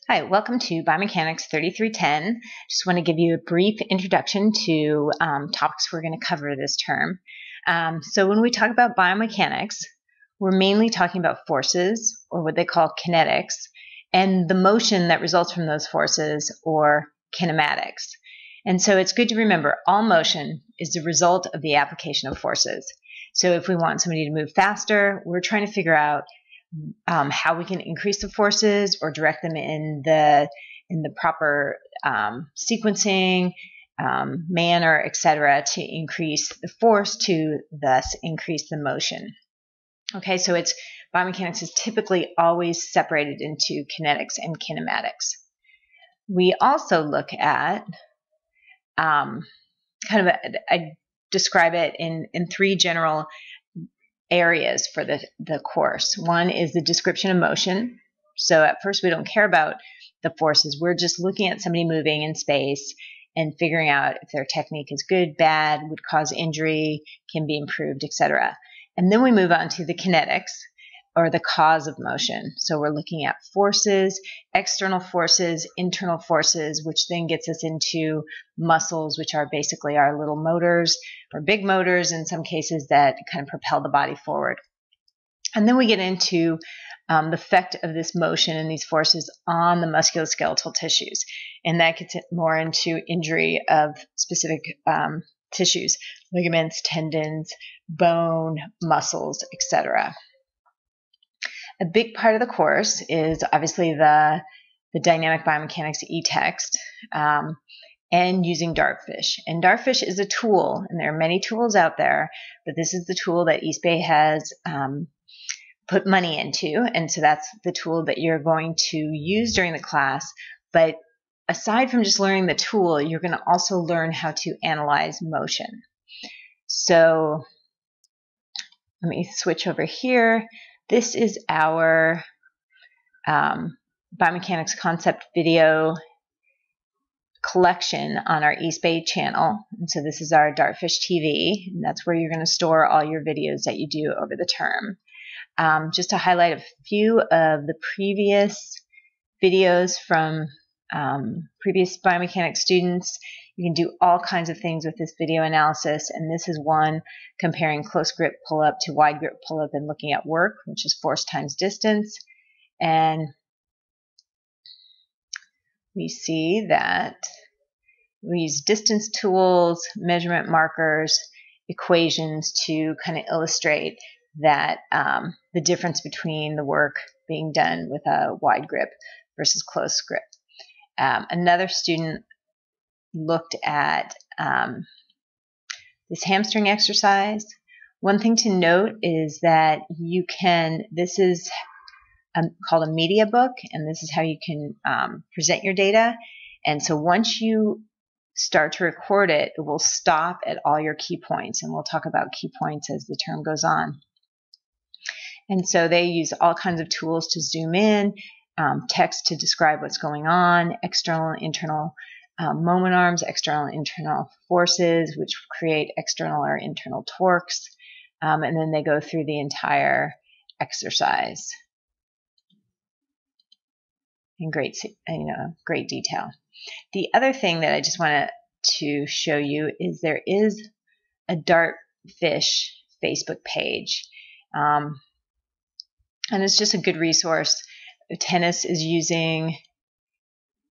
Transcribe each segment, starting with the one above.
Hi, welcome to Biomechanics 3310. Just want to give you a brief introduction to topics we're going to cover this term. So when we talk about biomechanics, we're mainly talking about forces, or what they call kinetics, and the motion that results from those forces, or kinematics. And so it's good to remember all motion is the result of the application of forces. So if we want somebody to move faster, we're trying to figure out how we can increase the forces or direct them in the proper sequencing, manner, etc., to increase the force to thus increase the motion. Okay, so biomechanics is typically always separated into kinetics and kinematics. We also look at I describe it in three general areas for the course. One is the description of motion. So at first we don't care about the forces. We're just looking at somebody moving in space and figuring out if their technique is good, bad, would cause injury, can be improved, etc. And then we move on to the kinetics, or the cause of motion. So we're looking at forces, external forces, internal forces, which then gets us into muscles, which are basically our little motors, or big motors in some cases, that kind of propel the body forward. And then we get into the effect of this motion and these forces on the musculoskeletal tissues. And that gets more into injury of specific tissues, ligaments, tendons, bone, muscles, etc. A big part of the course is obviously the Dynamic Biomechanics e-text and using Dartfish. And Dartfish is a tool, and there are many tools out there, but this is the tool that East Bay has put money into, and so that's the tool that you're going to use during the class. But aside from just learning the tool, you're going to also learn how to analyze motion. So let me switch over here. This is our biomechanics concept video collection on our East Bay channel. And so this is our Dartfish TV, and that's where you're going to store all your videos that you do over the term. Just to highlight a few of the previous videos from previous biomechanics students. You can do all kinds of things with this video analysis, and this is one comparing close grip pull-up to wide grip pull-up and looking at work, which is force times distance. And we see that we use distance tools, measurement markers, equations to kind of illustrate that the difference between the work being done with a wide grip versus close grip. Another student looked at this hamstring exercise. One thing to note is that this is called a media book, and this is how you can present your data. And so once you start to record it, it will stop at all your key points, and we'll talk about key points as the term goes on. And so they use all kinds of tools to zoom in, text to describe what's going on, external and internal moment arms, external and internal forces, which create external or internal torques, and then they go through the entire exercise in great detail. The other thing that I just wanted to show you is there is a Dartfish Facebook page, and it's just a good resource. Tennis is using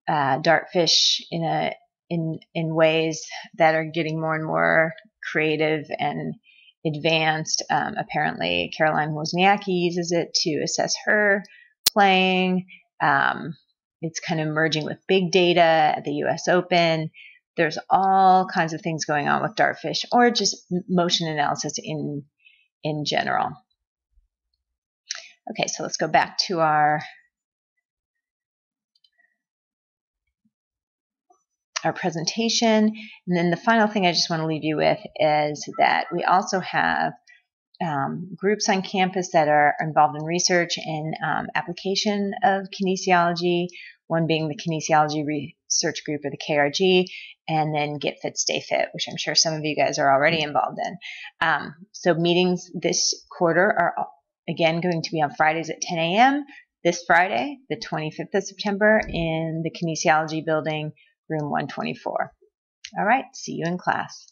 Dartfish in ways that are getting more and more creative and advanced. Apparently, Caroline Wozniacki uses it to assess her playing. It's kind of merging with big data at the US Open. There's all kinds of things going on with Dartfish, or just motion analysis in general. Okay, so let's go back to our presentation. And then the final thing I just want to leave you with is that we also have groups on campus that are involved in research and application of kinesiology, one being the Kinesiology Research Group, or the KRG, and then Get Fit, Stay Fit, which I'm sure some of you guys are already involved in. So meetings this quarter are again going to be on Fridays at 10 a.m. this Friday, the 25th of September, in the Kinesiology building, room 124. All right, see you in class.